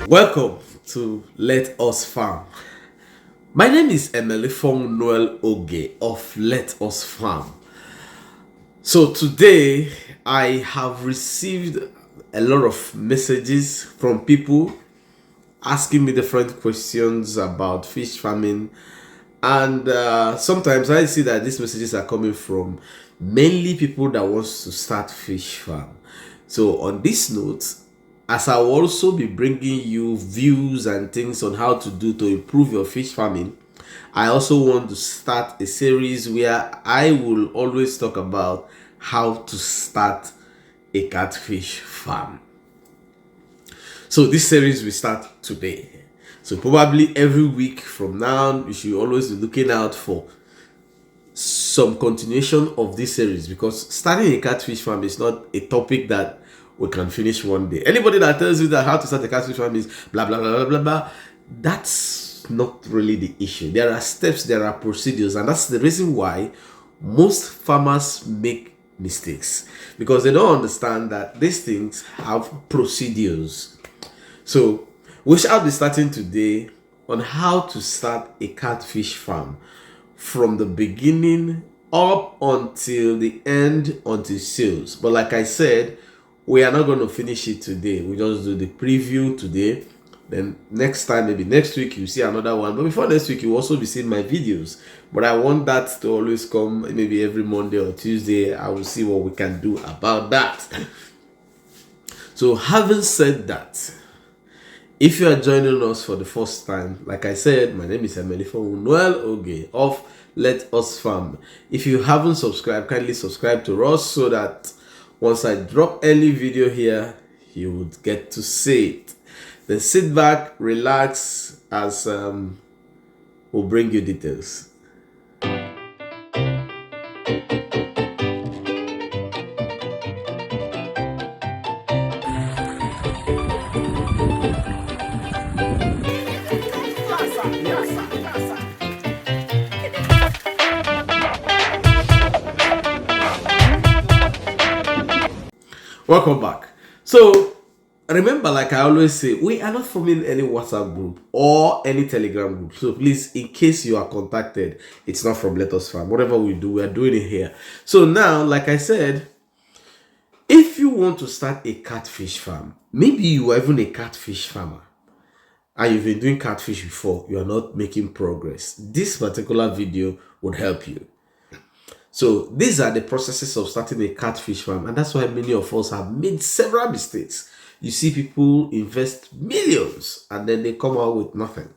Welcome to Let Us Farm. My name is Emelifong Noel Oge of Let Us Farm. So today I have received a lot of messages from people asking me different questions about fish farming, and sometimes I see that these messages are coming from mainly people that wants to start fish farm. So on this note, as I will also be bringing you views and things on how to do to improve your fish farming, I also want to start a series where I will always talk about how to start a catfish farm. So this series will start today. So probably every week from now, you should always be looking out for some continuation of this series, because starting a catfish farm is not a topic that we can finish one day. Anybody that tells you that how to start a catfish farm is blah blah blah blah blah blah, that's not really the issue. There are steps, there are procedures, and that's the reason why most farmers make mistakes, because they don't understand that these things have procedures. So we shall be starting today on how to start a catfish farm from the beginning up until the end, until sales. But like I said, we are not going to finish it today. We just do the preview today. Then next time, maybe next week, you see another one. But before next week, you will also be seeing my videos. But I want that to always come maybe every Monday or Tuesday. I will see what we can do about that. So having said that, if you are joining us for the first time, like I said, my name is Emelifong Noel Oge of Let Us Farm. If you haven't subscribed, kindly subscribe to us so that once I drop any video here, you would get to see it. Then sit back, relax, as we'll bring you details. Welcome back. So remember, like I always say, we are not forming any WhatsApp group or any Telegram group. So please, in case you are contacted, it's not from Let Us Farm. Whatever we do, we are doing it here. So now, like I said, if you want to start a catfish farm, maybe you are even a catfish farmer and you've been doing catfish before, you are not making progress, this particular video would help you. So these are the processes of starting a catfish farm, and that's why many of us have made several mistakes. You see people invest millions and then they come out with nothing.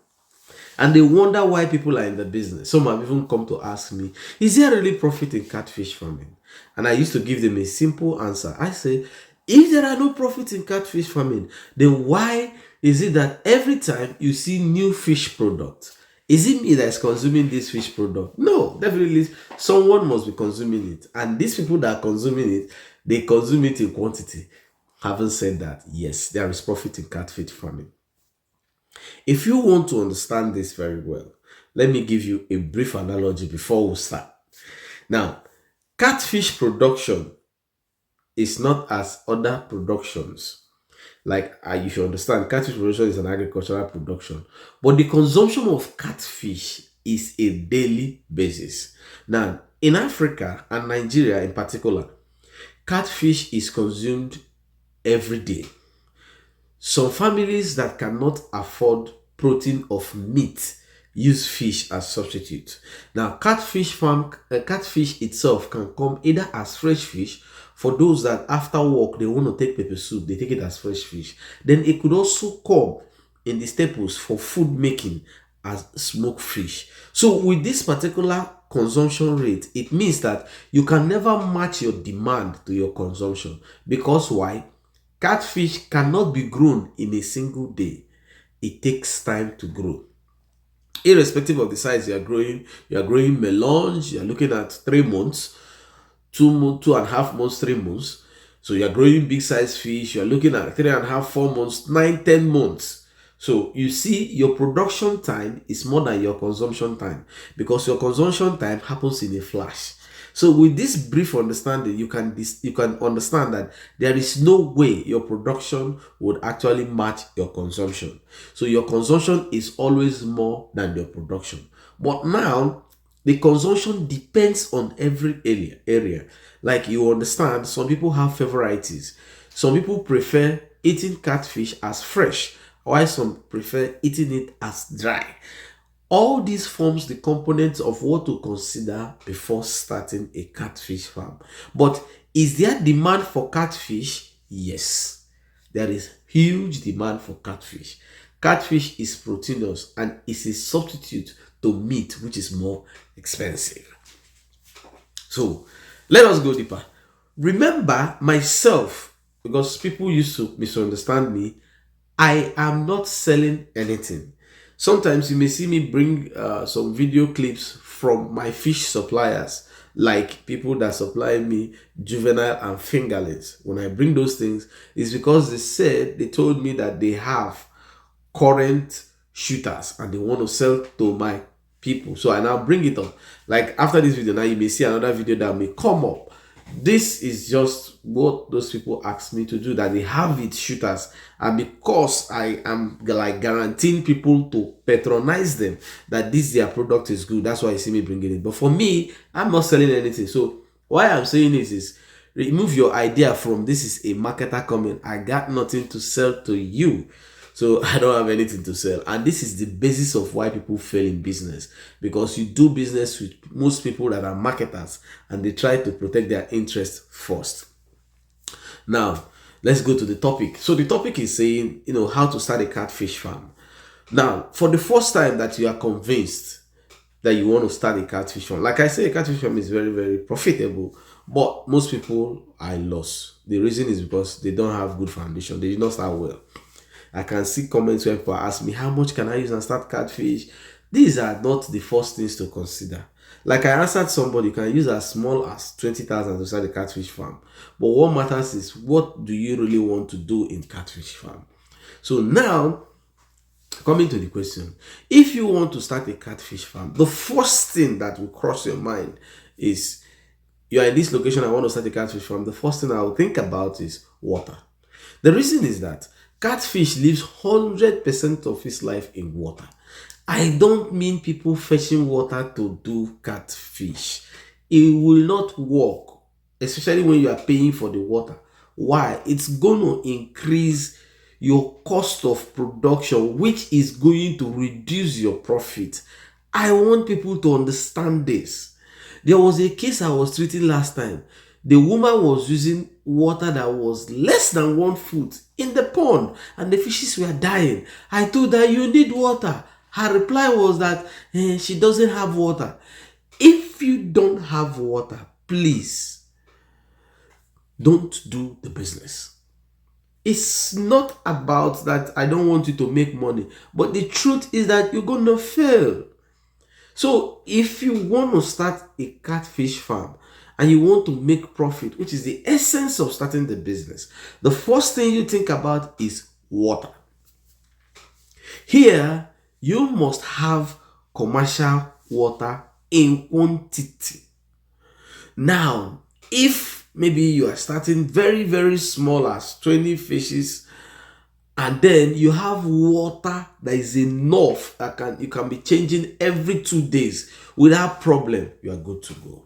And they wonder why people are in the business. Some have even come to ask me, is there really profit in catfish farming? And I used to give them a simple answer. I say, if there are no profits in catfish farming, then why is it that every time you see new fish products, is it me that is consuming this fish product? No, definitely someone must be consuming it. And these people that are consuming it, they consume it in quantity. Having said that, yes, there is profit in catfish farming. If you want to understand this very well, let me give you a brief analogy before we start. Now, catfish production is not as other productions. Like if you understand, catfish production is an agricultural production, but the consumption of catfish is a daily basis. Now, in Africa and Nigeria in particular, catfish is consumed every day. Some families that cannot afford protein of meat use fish as substitute. Now, catfish itself can come either as fresh fish. For those that after work they want to take pepper soup, they take it as fresh fish. Then it could also come in the staples for food making as smoked fish. So with this particular consumption rate, it means that you can never match your demand to your consumption. Because why? Catfish cannot be grown in a single day. It takes time to grow. Irrespective of the size you are growing melons, you are looking at 3 months, 2.5 months, 3 months. So you are growing big size fish, you are looking at 3.5, 4 months, 9, 10 months. So you see, your production time is more than your consumption time, because your consumption time happens in a flash. So with this brief understanding, you can understand that there is no way your production would actually match your consumption. So your consumption is always more than your production. But now the consumption depends on every area. Like you understand, some people have favorites. Some people prefer eating catfish as fresh, while some prefer eating it as dry. All these forms the components of what to consider before starting a catfish farm. But is there demand for catfish? Yes, there is huge demand for catfish. Catfish is proteinous and is a substitute to meat, which is more expensive. So let us go deeper. Remember myself, because people used to misunderstand me, I am not selling anything. Sometimes you may see me bring some video clips from my fish suppliers, like people that supply me juvenile and fingerlings. When I bring those things, it's because they told me that they have current shooters and they want to sell to my people. So I now bring it up. Like after this video, now you may see another video that may come up. This is just what those people asked me to do, that they have it shooters, and because I am like guaranteeing people to patronize them that this their product is good, that's why you see me bringing it. But for me, I'm not selling anything. So why I'm saying this is remove your idea from this is a marketer comment. I got nothing to sell to you. So I don't have anything to sell. And this is the basis of why people fail in business. Because you do business with most people that are marketers and they try to protect their interests first. Now, let's go to the topic. So the topic is saying, how to start a catfish farm. Now, for the first time that you are convinced that you want to start a catfish farm, like I say, a catfish farm is very, very profitable. But most people are lost. The reason is because they don't have good foundation. They did not start well. I can see comments where people ask me, how much can I use and start catfish? These are not the first things to consider. Like I answered somebody, you can use as small as 20,000 to start a catfish farm. But what matters is, what do you really want to do in catfish farm? So now, coming to the question, if you want to start a catfish farm, the first thing that will cross your mind is, you are in this location, I want to start a catfish farm. The first thing I will think about is water. The reason is that catfish lives 100% of its life in water. I don't mean people fetching water to do catfish. It will not work, especially when you are paying for the water. Why? It's going to increase your cost of production, which is going to reduce your profit. I want people to understand this. There was a case I was treating last time. The woman was using water that was less than 1 foot in the pond and the fishes were dying. I told her, you need water. Her reply was that she doesn't have water. If you don't have water, please don't do the business. It's not about that I don't want you to make money, but the truth is that you're going to fail. So if you want to start a catfish farm and you want to make profit, which is the essence of starting the business, the first thing you think about is water. Here, you must have commercial water in quantity. Now, if maybe you are starting very, very small as 20 fishes, and then you have water that is enough that you can be changing every 2 days without problem, you are good to go.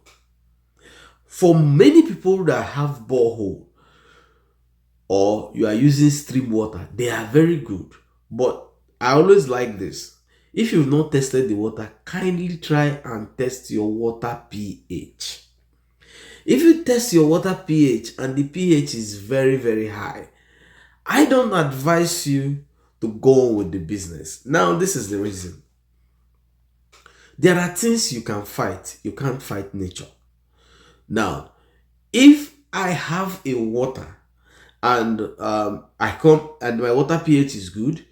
For many people that have borehole or you are using stream water, they are very good. But I always like this. If you've not tested the water, kindly try and test your water pH. If you test your water pH and the pH is very, very high, I don't advise you to go on with the business. Now, this is the reason. There are things you can fight. You can't fight nature. Now, if I have a water and I come and my water pH is good,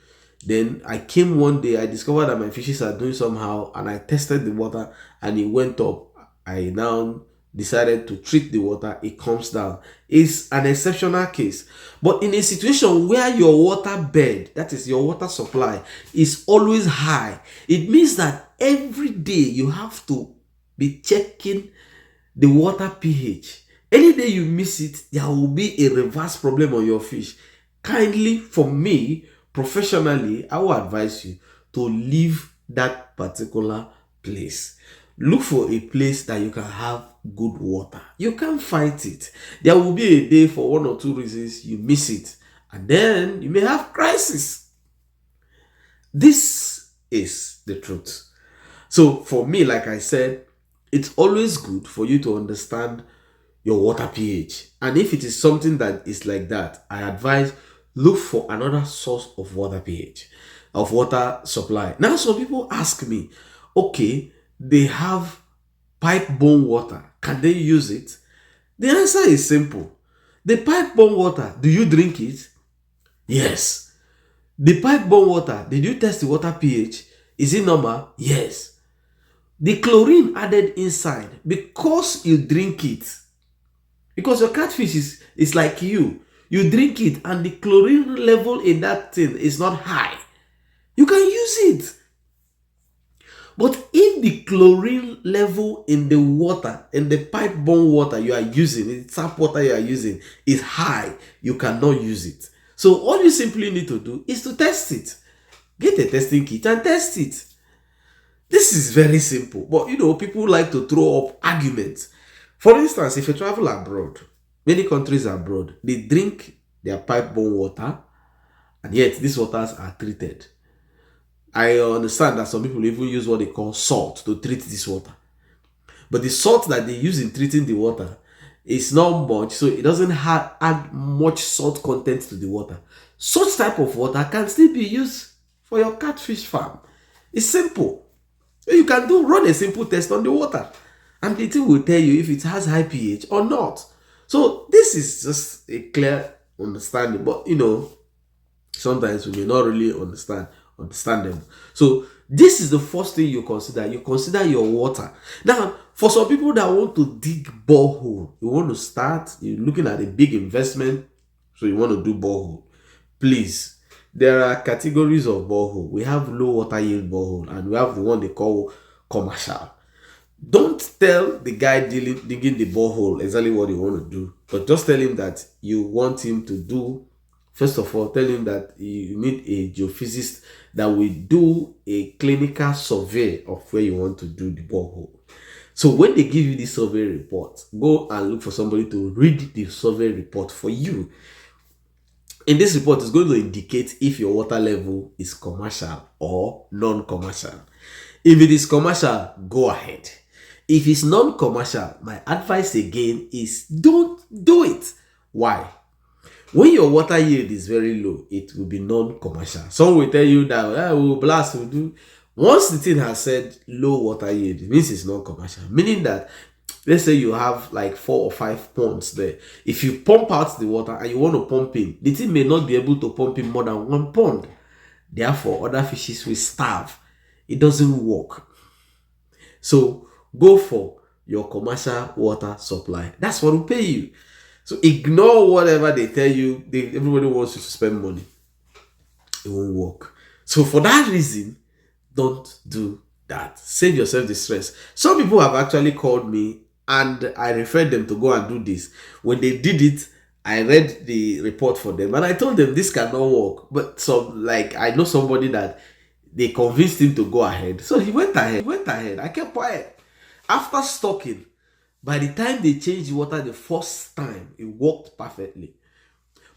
then I came one day, I discovered that my fishes are doing somehow, and I tested the water and it went up. I now decided to treat the water, it comes down. It's an exceptional case. But in a situation where your water bed, that is your water supply, is always high, it means that every day you have to be checking the water pH. Any day you miss it, there will be a reverse problem on your fish. Kindly, for me, professionally, I will advise you to leave that particular place. Look for a place that you can have good water. You can't fight it. There will be a day for one or two reasons you miss it, and then you may have crisis. This is the truth. So for me, like I said, it's always good for you to understand your water pH. And if it is something that is like that, I advise look for another source of water pH, of water supply. Now, some people ask me, okay, they have pipe-borne water. Can they use it? The answer is simple. The pipe-borne water, do you drink it? Yes. The pipe-borne water, did you test the water pH? Is it normal? Yes. The chlorine added inside, because you drink it, because your catfish is like you drink it and the chlorine level in that thing is not high, you can use it. But if the chlorine level in the water, in the pipe-borne water you are using, the tap water you are using is high, you cannot use it. So all you simply need to do is to test it. Get a testing kit and test it. This is very simple, but people like to throw up arguments. For instance, if you travel abroad, many countries abroad, they drink their pipe-borne water, and yet these waters are treated. I understand that some people even use what they call salt to treat this water. But the salt that they use in treating the water is not much, so it doesn't add much salt content to the water. Such type of water can still be used for your catfish farm. It's simple. You can run a simple test on the water, and the thing will tell you if it has high pH or not. So this is just a clear understanding, but sometimes we may not really understand them. So this is the first thing you consider. You consider your water. Now, for some people that want to dig borehole, you want to start, you're looking at a big investment, so you want to do borehole. Please, there are categories of borehole. We have low water yield borehole, and we have the one they call commercial. Don't tell the guy digging the borehole exactly what you want to do, but just tell him that you want him to do. First of all, tell him that you need a geophysicist that will do a clinical survey of where you want to do the borehole. So when they give you the survey report, go and look for somebody to read the survey report for you. In this report, it's going to indicate if your water level is commercial or non-commercial. If it is commercial, go ahead. If it's non-commercial, my advice again is don't do it. Why? When your water yield is very low, it will be non-commercial. Some will tell you that we'll blast, we'll do. Once the thing has said low water yield, it means it's non-commercial. Meaning that, let's say you have like 4 or 5 ponds there. If you pump out the water and you want to pump in, the thing may not be able to pump in more than 1 pond. Therefore, other fishes will starve. It doesn't work. So go for your commercial water supply. That's what will pay you. So ignore whatever they tell you. Everybody wants you to spend money. It won't work. So for that reason, don't do that. Save yourself the stress. Some people have actually called me and I referred them to go and do this. When they did it, I read the report for them and I told them this cannot work. But I know somebody that they convinced him to go ahead. So he went ahead. I kept quiet. After stocking, by the time they changed the water the first time, it worked perfectly.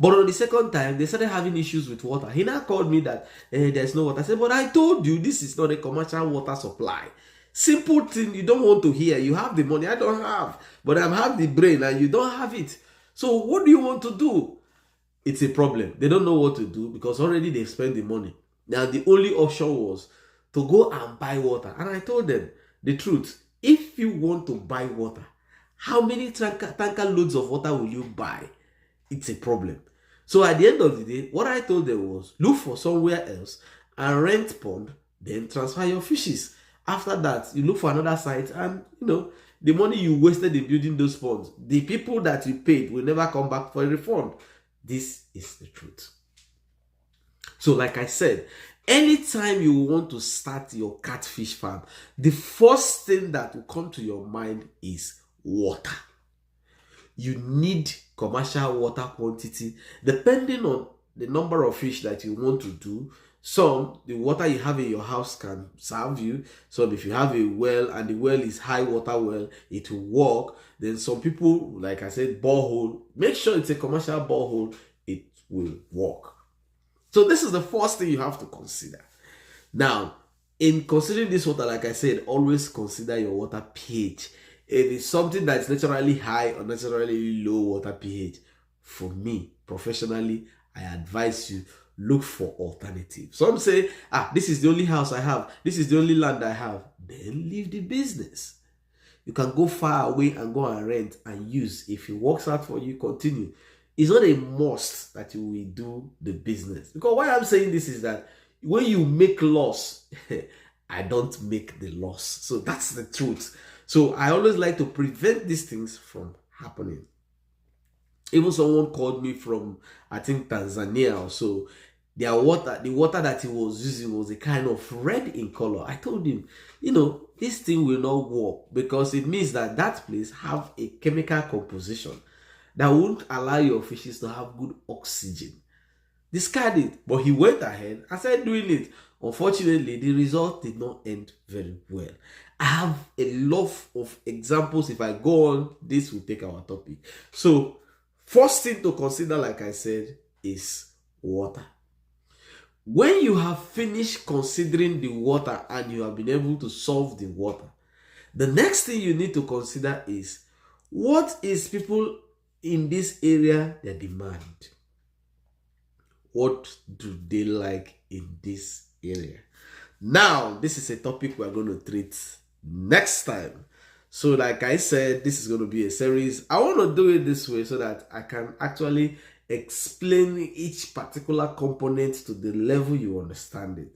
But on the second time, they started having issues with water. He now called me that there's no water. I said, but I told you this is not a commercial water supply. Simple thing you don't want to hear. You have the money, I don't have. But I have the brain and you don't have it. So what do you want to do? It's a problem. They don't know what to do because already they've spent the money. Now the only option was to go and buy water. And I told them the truth. If you want to buy water, how many tanker loads of water will you buy? It's a problem. So at the end of the day, what I told them was look for somewhere else and rent pond, then transfer your fishes. After that, you look for another site and the money you wasted in building those ponds, the people that you paid will never come back for a refund. This is the truth. So like I said, anytime you want to start your catfish farm, the first thing that will come to your mind is water. You need commercial water quantity depending on the number of fish that you want to do. Some, the water you have in your house can serve you. Some, if you have a well and the well is high water well, it will work. Then some people, like I said, borehole, make sure it's a commercial borehole, it will work. So this is the first thing you have to consider. Now, in considering this water, like I said, always consider your water pH. It is something that's naturally high or naturally low water pH. For me, professionally, I advise you, look for alternatives. Some say, this is the only house I have, this is the only land I have. Then leave the business. You can go far away and go and rent and use. If it works out for you, continue. It's not a must that you will do the business. Because why I'm saying this is that when you make loss, I don't make the loss. So that's the truth. So I always like to prevent these things from happening. Even someone called me from, I think, Tanzania or so. Their water, the water that he was using was a kind of red in color. I told him, this thing will not work because it means that that place have a chemical composition that won't allow your fishes to have good oxygen. Discard it. But he went ahead and started doing it. Unfortunately, the result did not end very well. I have a lot of examples. If I go on, this will take our topic. So, first thing to consider, like I said, is water. When you have finished considering the water and you have been able to solve the water, the next thing you need to consider is, what is people in this area their demand? What do they like in this area? Now, this is a topic we're going to treat next time. So like I said, this is going to be a series. I want to do it this way so that I can actually explain each particular component to the level you understand it.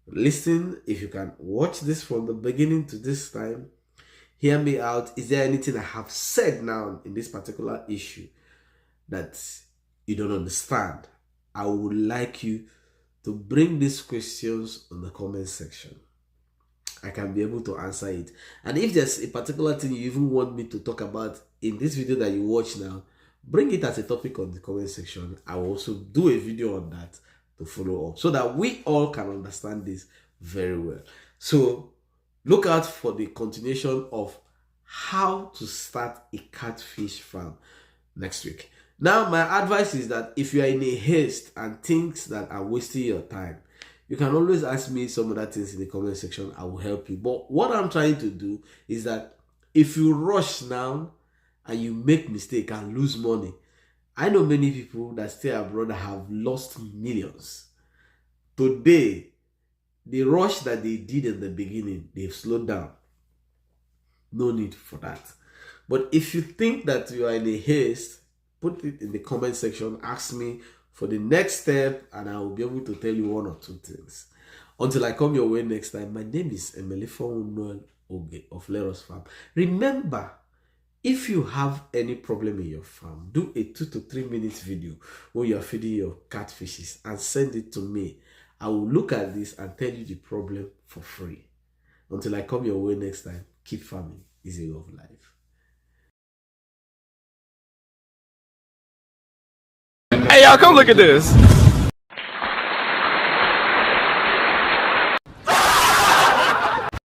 Listen, if you can watch this from the beginning to this time, hear me out. Is there anything I have said now in this particular issue that you don't understand? I would like you to bring these questions on the comment section. I can be able to answer it. And if there's a particular thing you even want me to talk about in this video that you watch now, bring it as a topic on the comment section. I will also do a video on that to follow up so that we all can understand this very well. So look out for the continuation of how to start a catfish farm next week. Now, my advice is that if you are in a haste and things that are wasting your time, you can always ask me some other things in the comment section. I will help you. But what I'm trying to do is that if you rush now and you make mistake and lose money, I know many people that stay abroad have lost millions. Today, the rush that they did in the beginning, they've slowed down. No need for that. But if you think that you are in a haste, put it in the comment section, ask me for the next step, and I will be able to tell you one or two things. Until I come your way next time, my name is Emelifon Oge of Leros Farm. Remember, if you have any problem in your farm, do a 2 to 3 minutes video where you are feeding your catfishes and send it to me. I will look at this and tell you the problem for free. Until I come your way next time, keep farming. Is a way of life. Hey y'all, come look at this.